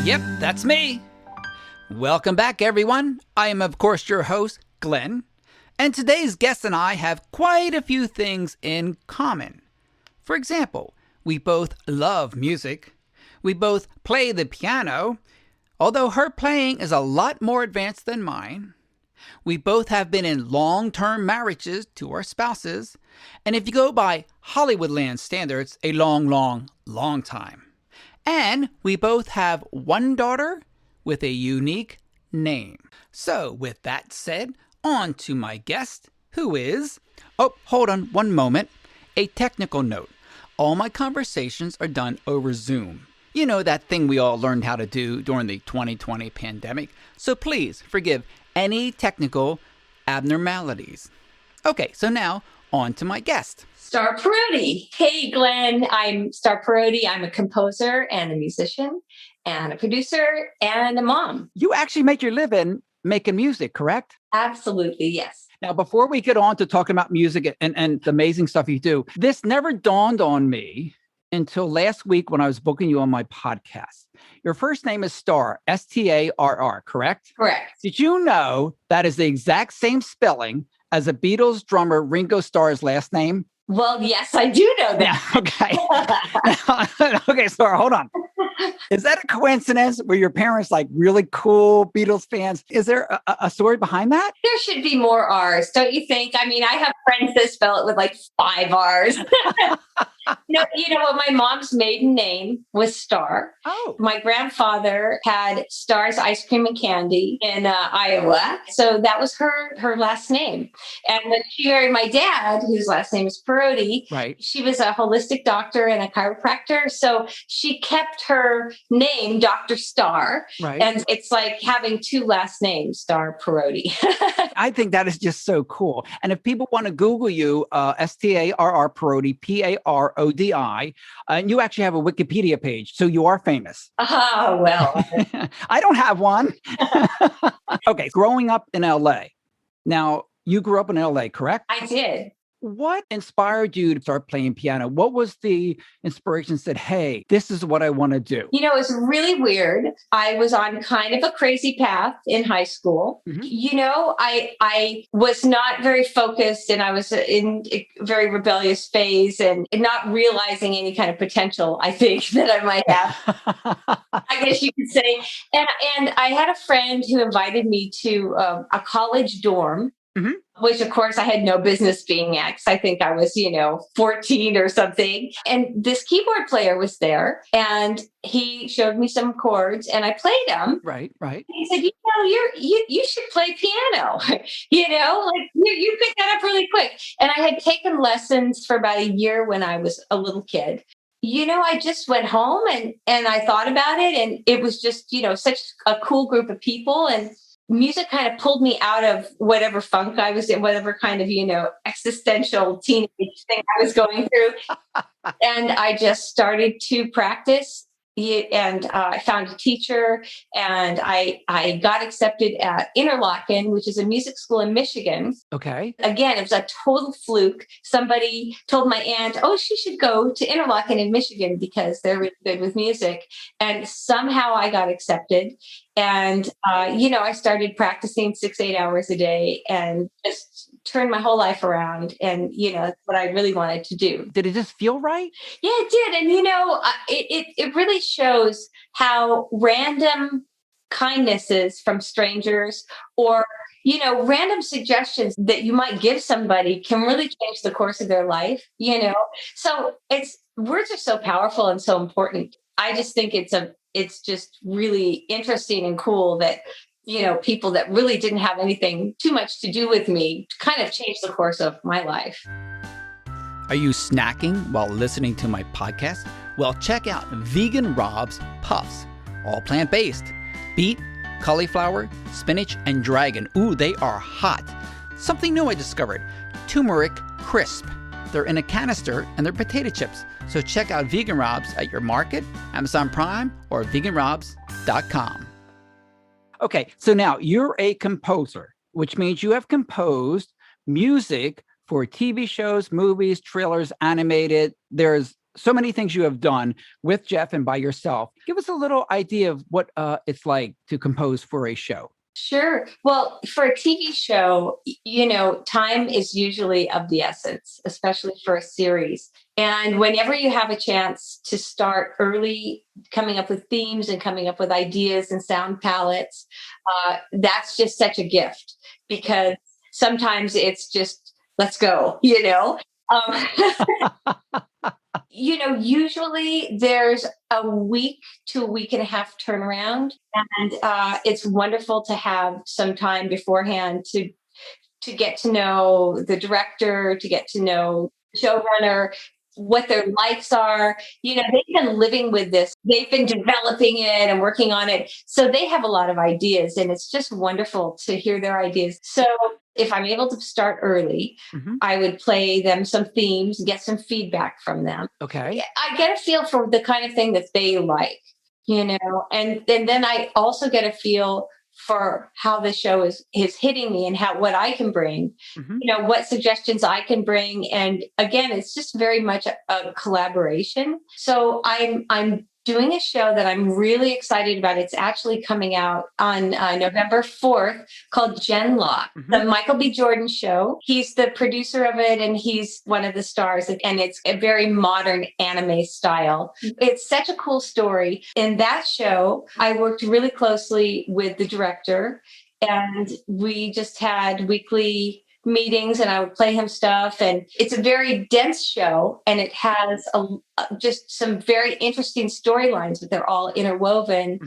Yep, that's me. Welcome back, everyone. I am, of course, your host, Glenn. And today's guest and I have quite a few things in common. For example, we both love music. We both play the piano, although her playing is a lot more advanced than mine. We both have been in long-term marriages to our spouses. And if you go by Hollywoodland standards, a long, long, long time. And we both have one daughter with a unique name. So with that said, on to my guest, who is... Oh, hold on one moment. A technical note. All my conversations are done over Zoom. You know, that thing we all learned how to do during the 2020 pandemic. So please forgive any technical abnormalities. Okay, so now on to my guest. Starr Parodi. Hey, Glenn. I'm Starr Parodi. I'm a composer and a musician and a producer and a mom. You actually make your living making music, correct? Absolutely, yes. Now, before we get on to talking about music and the amazing stuff you do, this never dawned on me until last week when I was booking you on my podcast. Your first name is Starr, S-T-A-R-R, correct? Correct. Did you know that is the exact same spelling as the Beatles drummer Ringo Starr's last name? Well, yes, I do know that. Okay. Okay, Starr, hold on. Is that a coincidence? Were your parents like really cool Beatles fans? Is there a story behind that? There should be more R's, don't you think? I mean, I have friends that spell it with like 5 R's. No, you know what? My mom's maiden name was Starr. Oh. My grandfather had Starr's Ice Cream and Candy in Iowa. So that was her last name. And when she married my dad, whose last name is Parodi, right, she was a holistic doctor and a chiropractor. So she kept her name Dr. Starr. Right. And it's like having 2 last names, Starr Parodi. I think that is just so cool. And if people want to Google you, Starr Parodi, Parodi, and you actually have a Wikipedia page, so you are famous. Oh, well. I don't have one. Okay, growing up in LA. Now, you grew up in LA, correct? I did. What inspired you to start playing piano? What was the inspiration that said, hey, this is what I want to do? You know, it was really weird. I was on kind of a crazy path in high school. Mm-hmm. You know, I was not very focused and I was in a very rebellious phase and not realizing any kind of potential, I think, that I might have. I guess you could say. And I had a friend who invited me to a college dorm. Mm-hmm. Which, of course, I had no business being at because I think I was, 14 or something. And this keyboard player was there and he showed me some chords and I played them. Right. He said, you should play piano. You picked that up really quick. And I had taken lessons for about a year when I was a little kid. I just went home and I thought about it. And it was just, such a cool group of people. And music kind of pulled me out of whatever funk I was in, whatever kind of, existential teenage thing I was going through. And I just started to practice. And I found a teacher and I got accepted at Interlochen, which is a music school in Michigan. Okay. Again, it was a total fluke. Somebody told my aunt, she should go to Interlochen in Michigan because they're really good with music. And somehow I got accepted. And, I started practicing 6-8 hours a day and just turned my whole life around. And, that's what I really wanted to do. Did it just feel right? Yeah, it did. And, it really shows how random kindnesses from strangers or, random suggestions that you might give somebody can really change the course of their life, So words are so powerful and so important. I just think it's just really interesting and cool that, people that really didn't have anything too much to do with me kind of changed the course of my life. Are you snacking while listening to my podcast? Well, check out Vegan Rob's Puffs, all plant-based. Beet, cauliflower, spinach, and dragon. Ooh, they are hot. Something new I discovered, turmeric crisp. They're in a canister and they're potato chips. So check out Vegan Rob's at your market, Amazon Prime, or veganrobs.com. Okay, so now you're a composer, which means you have composed music for TV shows, movies, trailers, animated. There's so many things you have done with Jeff and by yourself. Give us a little idea of what it's like to compose for a show. Sure. Well, for a TV show, time is usually of the essence, especially for a series. And whenever you have a chance to start early, coming up with themes and coming up with ideas and sound palettes, that's just such a gift because sometimes it's just, let's go. Um, usually there's a week to a week and a half turnaround, and it's wonderful to have some time beforehand to get to know the director, to get to know the showrunner, what their likes are. They've been living with this, they've been developing it and working on it. So they have a lot of ideas, and it's just wonderful to hear their ideas. So if I'm able to start early, I would play them some themes, get some feedback from them. Okay. I get a feel for the kind of thing that they like, and then I also get a feel for how the show is hitting me and what I can bring, what suggestions I can bring. And again, it's just very much a collaboration. So I'm doing a show that I'm really excited about. It's actually coming out on November 4th, called Genlock, the Michael B. Jordan show. He's the producer of it, and he's one of the stars. And it's a very modern anime style. It's such a cool story. In that show, I worked really closely with the director, and we just had weekly meetings, and I would play him stuff. And it's a very dense show, and it has just some very interesting storylines, but they're all interwoven.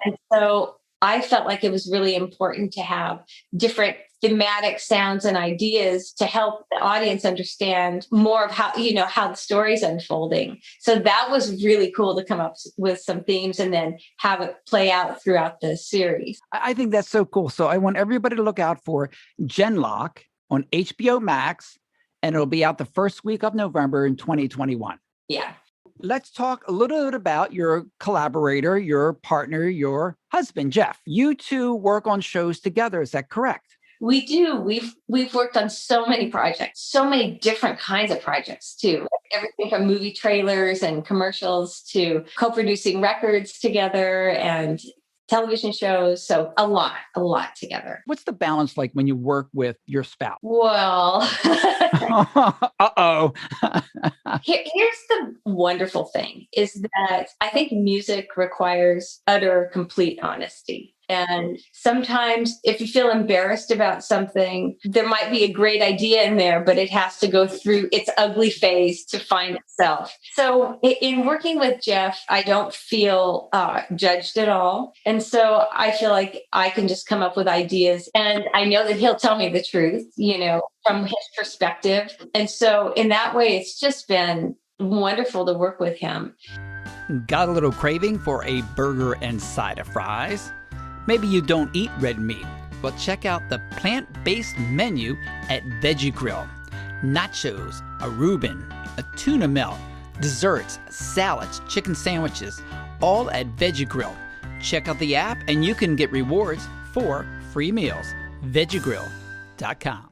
And so I felt like it was really important to have different thematic sounds and ideas to help the audience understand more of how the story's unfolding. So that was really cool to come up with some themes and then have it play out throughout the series. I think that's so cool. So I want everybody to look out for Genlock on HBO Max, and it'll be out the first week of November in 2021. Yeah. Let's talk a little bit about your collaborator, your partner, your husband, Jeff. You two work on shows together. Is that correct? We do. We've worked on so many projects, so many different kinds of projects too. Everything from movie trailers and commercials to co-producing records together and television shows. So a lot together. What's the balance like when you work with your spouse? Well, uh-oh. Here's the wonderful thing is that I think music requires utter, complete honesty. And sometimes if you feel embarrassed about something, there might be a great idea in there, but it has to go through its ugly phase to find itself. So in working with Jeff, I don't feel judged at all. And so I feel like I can just come up with ideas, and I know that he'll tell me the truth, from his perspective. And so in that way, it's just been wonderful to work with him. Got a little craving for a burger and side of fries? Maybe you don't eat red meat. Well, check out the plant-based menu at Veggie Grill. Nachos, a Reuben, a tuna melt, desserts, salads, chicken sandwiches, all at Veggie Grill. Check out the app and you can get rewards for free meals. VeggieGrill.com.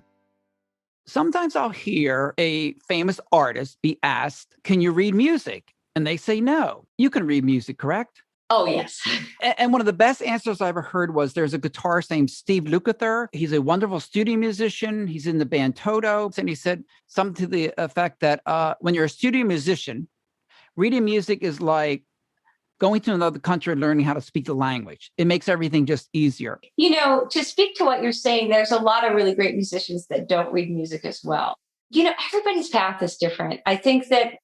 Sometimes I'll hear a famous artist be asked, "Can you read music?" And they say no. You can read music, correct? Oh, yes. And one of the best answers I ever heard was there's a guitarist named Steve Lukather. He's a wonderful studio musician. He's in the band Toto. And he said something to the effect that when you're a studio musician, reading music is like going to another country and learning how to speak the language. It makes everything just easier. To speak to what you're saying, there's a lot of really great musicians that don't read music as well. Everybody's path is different. I think that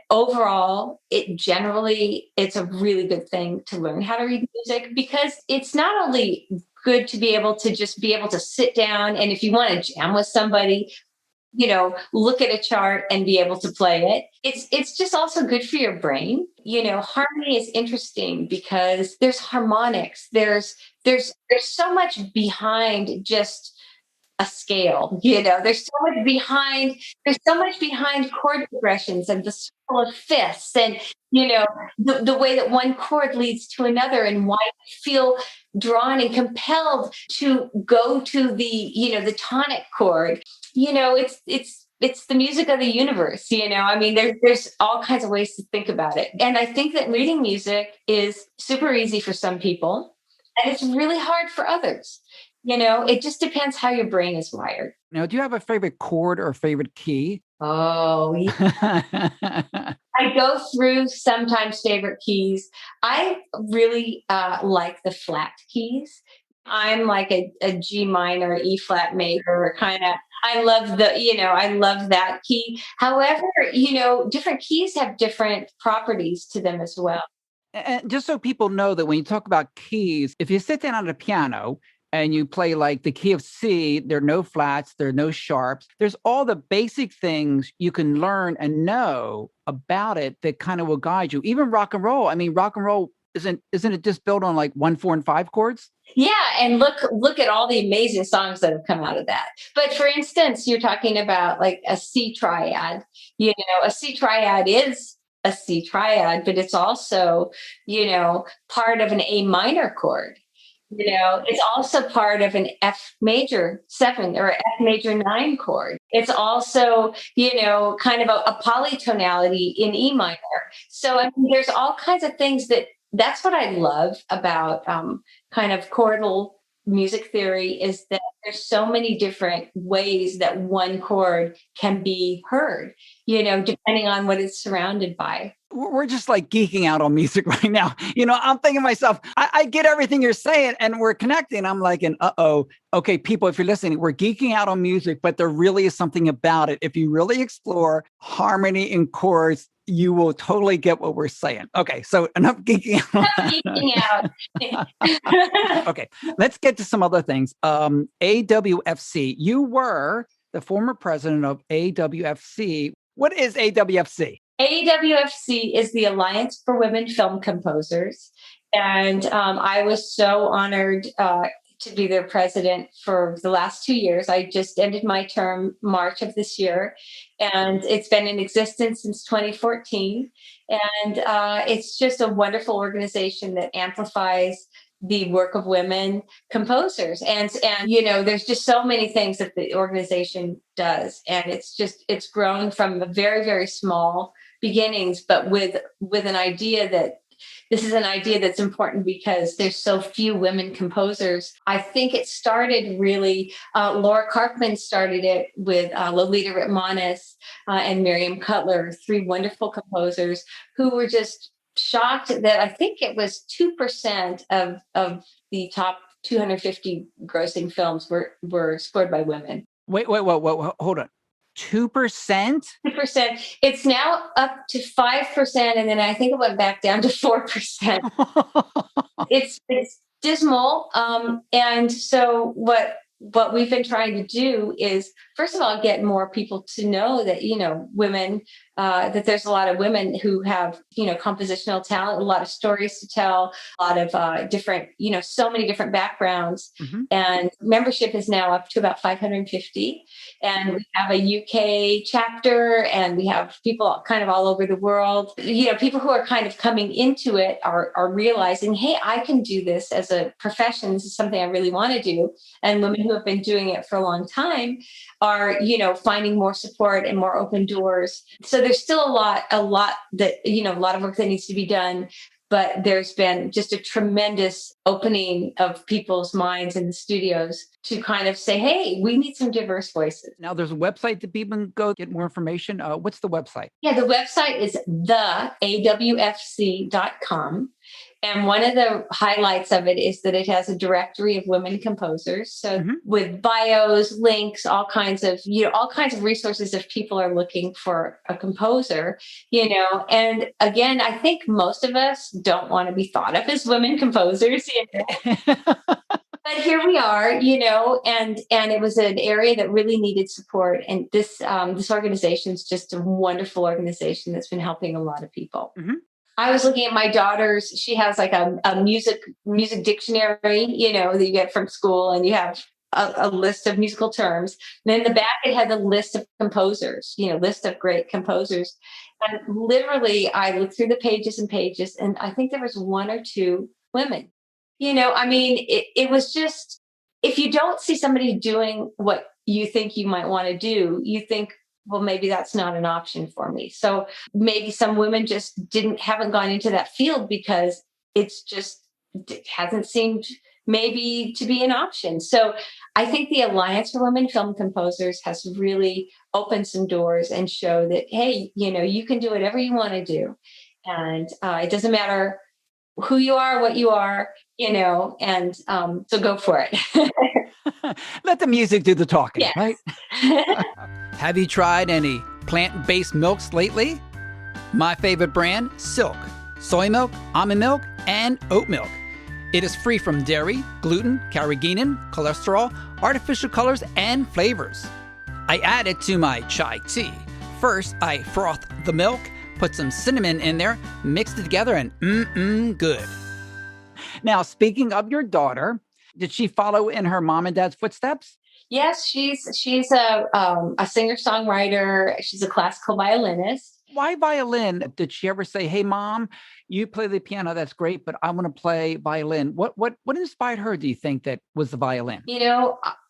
overall, it's a really good thing to learn how to read music, because it's not only good to be able to sit down, and if you want to jam with somebody, look at a chart and be able to play it. It's just also good for your brain. Harmony is interesting because there's harmonics. There's so much behind just a scale. There's so much behind chord progressions and the circle of fifths, and the way that one chord leads to another, and why you feel drawn and compelled to go to the tonic chord. it's the music of the universe, I mean, there's all kinds of ways to think about it. And I think that reading music is super easy for some people, and it's really hard for others. It just depends how your brain is wired. Now, do you have a favorite chord or favorite key? Oh, I go through sometimes favorite keys. I really like the flat keys. I'm like a G minor, E flat major kind of. I love that key. However, different keys have different properties to them as well. And just so people know that when you talk about keys, if you sit down at a piano and you play like the key of C, there are no flats, there are no sharps. There's all the basic things you can learn and know about it that kind of will guide you. Even rock and roll. I mean, rock and roll isn't it just built on like 1, 4, and 5 chords? Yeah, and look at all the amazing songs that have come out of that. But for instance, you're talking about like a C triad. A C triad is a C triad, but it's also, part of an A minor chord. It's also part of an F major 7 or F major 9 chord. It's also, kind of a polytonality in E minor. So I mean, there's all kinds of things that's what I love about kind of chordal music theory is that there's so many different ways that one chord can be heard, depending on what it's surrounded by. We're just like geeking out on music right now. I'm thinking to myself, I get everything you're saying and we're connecting. I'm like, okay, people, if you're listening, we're geeking out on music, but there really is something about it. If you really explore harmony and chords, you will totally get what we're saying. Okay, so enough geeking out. Okay, let's get to some other things. AWFC, you were the former president of AWFC. What is AWFC? AWFC is the Alliance for Women Film Composers. And I was so honored to be their president for the last 2 years. I just ended my term March of this year, and it's been in existence since 2014. And it's just a wonderful organization that amplifies the work of women composers. And there's just so many things that the organization does. And it's grown from a very, very small beginnings, but with an idea that this is an idea that's important because there's so few women composers. I think it started really, Laura Karpman started it with Lolita Ritmanis and Miriam Cutler, 3 wonderful composers who were just shocked that I think it was 2% of the top 250 grossing films were scored by women. Wait, hold on. 2%? 2%. It's now up to 5%, and then I think it went back down to 4%. It's dismal. And so what we've been trying to do is, first of all, get more people to know that, women, that there's a lot of women who have, compositional talent, a lot of stories to tell, a lot of different, so many different backgrounds. Mm-hmm. And membership is now up to about 550. And we have a UK chapter, and we have people kind of all over the world. People who are kind of coming into it are realizing, hey, I can do this as a profession. This is something I really want to do. And women who have been doing it for a long time are, finding more support and more open doors. So there's still a lot that, a lot of work that needs to be done. But there's been just a tremendous opening of people's minds in the studios to kind of say, hey, we need some diverse voices. Now, there's a website that people can go get more information. What's the website? Yeah, the website is theawfc.com. And one of the highlights of it is that it has a directory of women composers. So with bios, links, all kinds of resources if people are looking for a composer, and again, I think most of us don't want to be thought of as women composers, But here we are, and it was an area that really needed support. And this organization is just a wonderful organization that's been helping a lot of people. Mm-hmm. I was looking at my daughter's. She has like a music dictionary, that you get from school, and you have a list of musical terms. And then in the back, it had the list of composers, list of great composers. And literally, I looked through the pages and pages, and I think there was 1 or 2 women. It was just, if you don't see somebody doing what you think you might want to do, you think, well, maybe that's not an option for me. So maybe some women just haven't gone into that field because it's just it hasn't seemed maybe to be an option. So I think the Alliance for Women Film Composers has really opened some doors and show that, hey, you can do whatever you want to do. And it doesn't matter who you are, what you are, and so go for it. Let the music do the talking, Yes. right? Have you tried any plant-based milks lately? My favorite brand, Silk. Soy milk, almond milk, and oat milk. It is free from dairy, gluten, carrageenan, cholesterol, artificial colors, and flavors. I add it to my chai tea. First, I froth the milk, put some cinnamon in there, mixed it together, and good. Now, speaking of your daughter, did she follow in her mom and dad's footsteps? Yes, she's a singer-songwriter. She's a classical violinist. Why violin? Did she ever say, "Hey, mom, you play the piano, that's great, but I want to play violin"? What inspired her, do you think, that was the violin?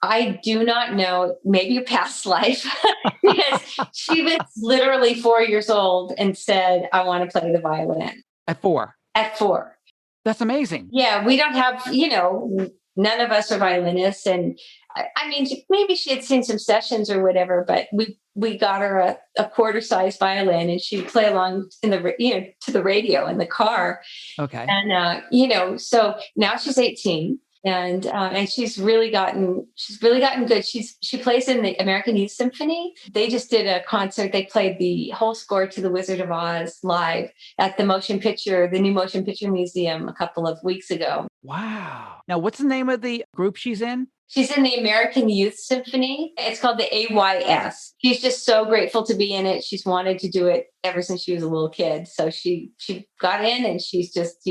I do not know. Maybe a past life, because she was literally 4 years old and said, "I want to play the violin." At 4? At 4. That's amazing. Yeah, we don't have, none of us are violinists. And I mean, maybe she had seen some sessions or whatever, but we got her a quarter-size violin, and she'd play along to the radio in the car. Okay. And so now she's 18, and she's really gotten good. She plays in the American Youth Symphony. They just did a concert. They played the whole score to The Wizard of Oz live at the new Motion Picture Museum a couple of weeks ago. Wow. Now, what's the name of the group she's in? She's in the American Youth Symphony. It's called the AYS. She's just so grateful to be in it. She's wanted to do it ever since she was a little kid. So she got in, and she's just,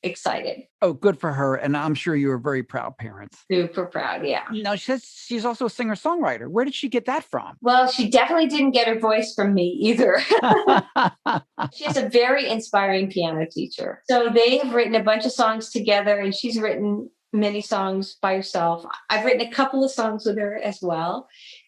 excited. Oh, good for her. And I'm sure you were very proud parents. Super proud, yeah. Now, she says she's also a singer-songwriter. Where did she get that from? Well, she definitely didn't get her voice from me either. She has a very inspiring piano teacher. So they have written a bunch of songs together, and she's written many songs by herself. I've written a couple of songs with her as well.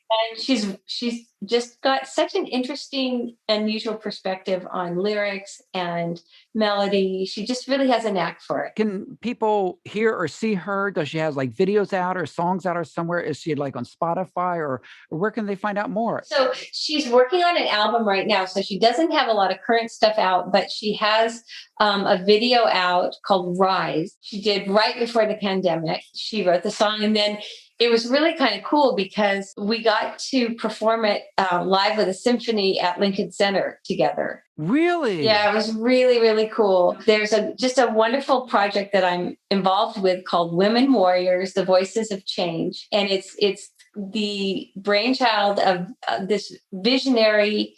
And she's just got such an interesting, unusual perspective on lyrics and melody. She just really has a knack for it. Can people hear or see her? Does she have like videos out or songs out or somewhere? Is she like on Spotify, or where can they find out more? So she's working on an album right now. So she doesn't have a lot of current stuff out, but she has a video out called Rise. She did right before the pandemic. She wrote the song, and then it was really kind of cool because we got to perform it live with a symphony at Lincoln Center together. Really? Yeah, it was really, really cool. There's just a wonderful project that I'm involved with called Women Warriors, The Voices of Change. And it's the brainchild of this visionary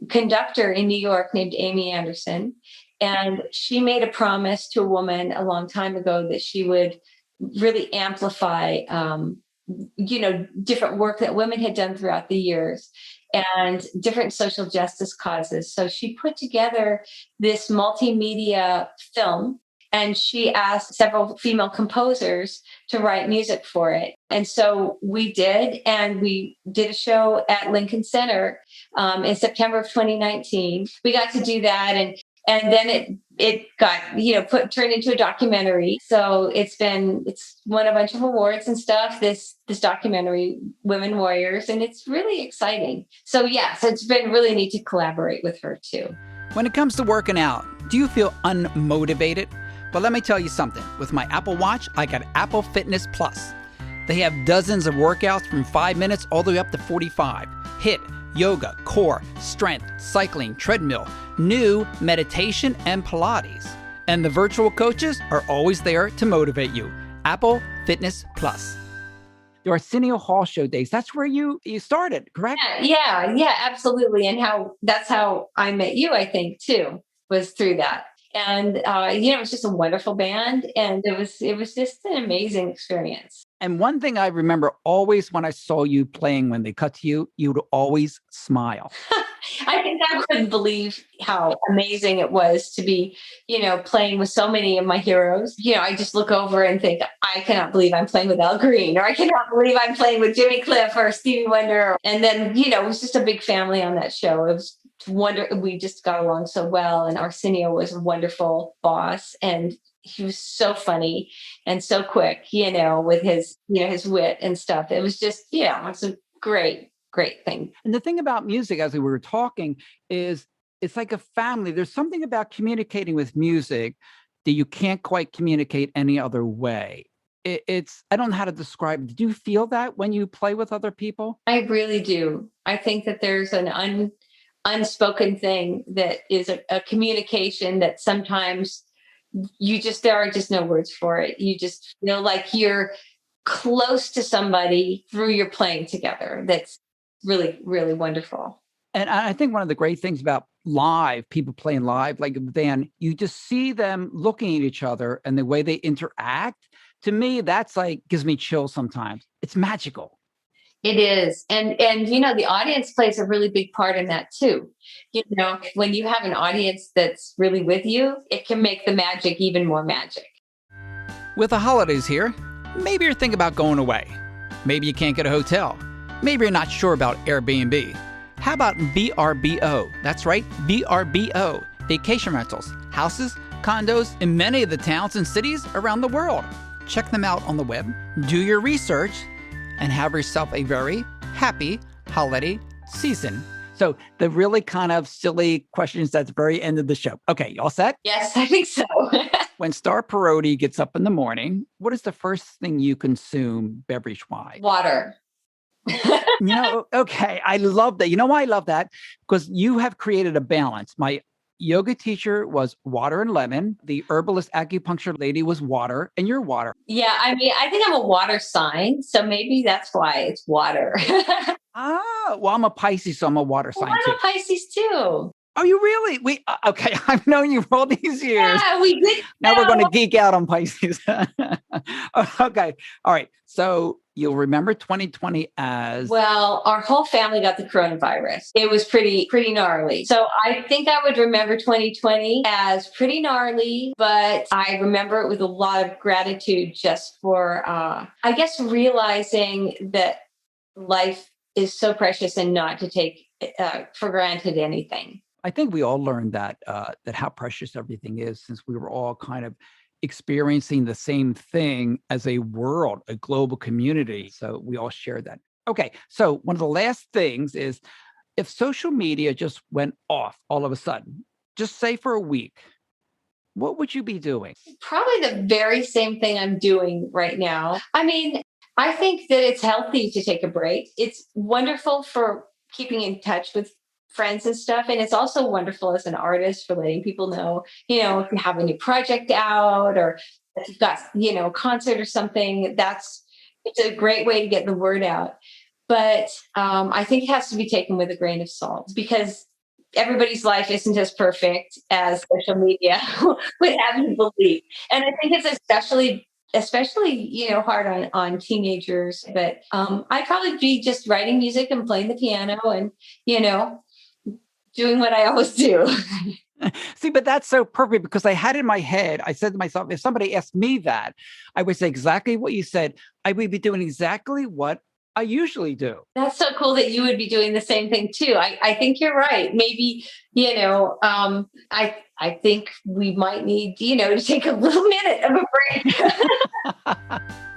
conductor in New York named Amy Anderson. And she made a promise to a woman a long time ago that she would really amplify different work that women had done throughout the years and different social justice causes. So she put together this multimedia film, and she asked several female composers to write music for it. And so we did, and we did a show at Lincoln Center in September of 2019. We got to do that, and then it got, turned into a documentary. So it's won a bunch of awards and stuff, this documentary, Women Warriors, and it's really exciting. So yes, it's been really neat to collaborate with her too. When it comes to working out, do you feel unmotivated? Well, let me tell you something. With my Apple Watch, I got Apple Fitness Plus. They have dozens of workouts from 5 minutes all the way up to 45. HIIT, yoga, core, strength, cycling, treadmill, new meditation, and Pilates. And the virtual coaches are always there to motivate you. Apple Fitness Plus. The Arsenio Hall show days, that's where you started, correct? Yeah, absolutely. And that's how I met you, I think, too, was through that. And it was just a wonderful band, and it was just an amazing experience. And one thing I remember always when I saw you playing, when they cut to you, you would always smile. I think I couldn't believe how amazing it was to be, playing with so many of my heroes. I just look over and think, I cannot believe I'm playing with Al Green, or I cannot believe I'm playing with Jimmy Cliff or Stevie Wonder. And then, it was just a big family on that show. It was we just got along so well. And Arsenio was a wonderful boss. And he was so funny and so quick, with his wit and stuff. It was just, it's a great thing. And the thing about music, as we were talking, is it's like a family. There's something about communicating with music that you can't quite communicate any other way. I don't know how to describe it. Do you feel that when you play with other people? I really do. I think that there's an unspoken thing that is a communication that sometimes there are just no words for it. You just feel like you're close to somebody through your playing together. That's really, really wonderful. And I think one of the great things about people playing live, like a band, you just see them looking at each other and the way they interact. To me, that's like gives me chills sometimes. It's magical. It is. And the audience plays a really big part in that too. When you have an audience that's really with you, it can make the magic even more magic. With the holidays here, maybe you're thinking about going away. Maybe you can't get a hotel. Maybe you're not sure about Airbnb. How about VRBO? That's right, VRBO. Vacation rentals, houses, condos in many of the towns and cities around the world. Check them out on the web, do your research, and have yourself a very happy holiday season. So the really kind of silly questions at the very end of the show. Okay, you all set? Yes, I think so. When Starr Parodi gets up in the morning, what is the first thing you consume beverage-wise? Water. Okay, I love that. You know why I love that? Because you have created a balance. My yoga teacher was water and lemon. The herbalist acupuncture lady was water, and you're water. Yeah, I think I'm a water sign, so maybe that's why it's water. Well, I'm a Pisces, so I'm a water sign too. I'm a Pisces too. Oh, you really? Okay. I've known you for all these years. Yeah, we did. Now we're going to geek out on Pisces. Okay. All right. So you'll remember 2020 as? Well, our whole family got the coronavirus. It was pretty gnarly. So I think I would remember 2020 as pretty gnarly, but I remember it with a lot of gratitude just for, I guess, realizing that life is so precious and not to take for granted anything. I think we all learned that how precious everything is, since we were all kind of experiencing the same thing as a world, a global community. So we all share that. Okay. So one of the last things is, if social media just went off all of a sudden, just say for a week, what would you be doing? Probably the very same thing I'm doing right now. I think that it's healthy to take a break. It's wonderful for keeping in touch with friends and stuff. And it's also wonderful as an artist for letting people know, if you have a new project out, or if you've got, a concert or something, it's a great way to get the word out. But I think it has to be taken with a grain of salt, because everybody's life isn't as perfect as social media would have you believe. And I think it's especially hard on teenagers. But I'd probably be just writing music and playing the piano and, doing what I always do. See, but that's so perfect, because I had in my head, I said to myself, if somebody asked me that, I would say exactly what you said. I would be doing exactly what I usually do. That's so cool that you would be doing the same thing too. I think you're right. Maybe, I think we might need, to take a little minute of a break.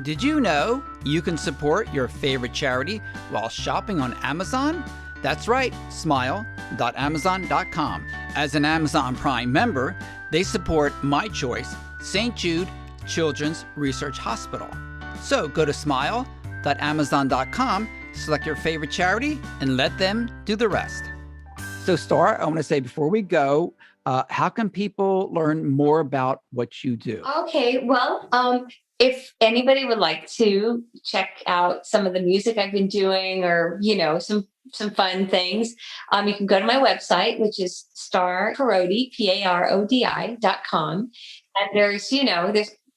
Did you know you can support your favorite charity while shopping on Amazon? That's right, smile.amazon.com. As an Amazon Prime member, they support my choice, St. Jude Children's Research Hospital. So go to smile.amazon.com, select your favorite charity, and let them do the rest. So, Starr, I want to say before we go, how can people learn more about what you do? Okay, well, if anybody would like to check out some of the music I've been doing, or, some fun things, you can go to my website, which is Starr Parodi, Parodi.com. And there's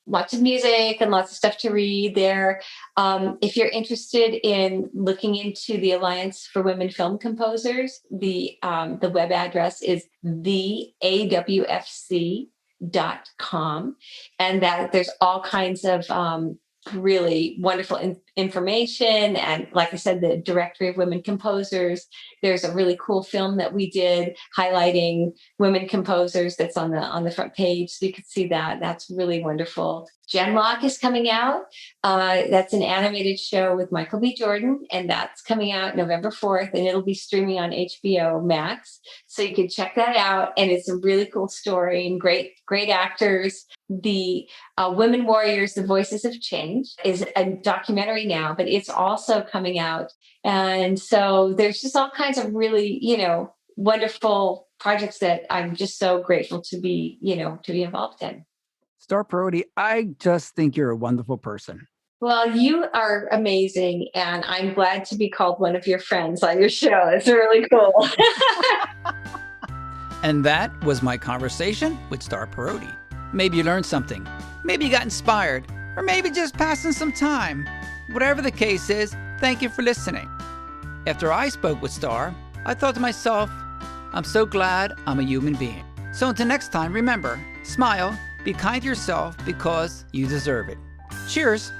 lots of music and lots of stuff to read there. If you're interested in looking into the Alliance for Women Film Composers, the web address is theawfc.com, and that there's all kinds of really wonderful information. And like I said, the directory of women composers. There's a really cool film that we did highlighting women composers that's on the front page, so you can see that. That's really wonderful. Genlock is coming out. That's an animated show with Michael B. Jordan, and that's coming out November 4th, and it'll be streaming on HBO Max. So you can check that out. And it's a really cool story and great actors. The Women Warriors, The Voices of Change is a documentary now, but it's also coming out. And so there's just all kinds of really, wonderful projects that I'm just so grateful to be involved in. Starr Parodi, I just think you're a wonderful person. Well, you are amazing, and I'm glad to be called one of your friends on your show. It's really cool. And that was my conversation with Starr Parodi. Maybe you learned something, maybe you got inspired, or maybe just passing some time. Whatever the case is, thank you for listening. After I spoke with Starr, I thought to myself, I'm so glad I'm a human being. So until next time, remember, smile, be kind to yourself because you deserve it. Cheers.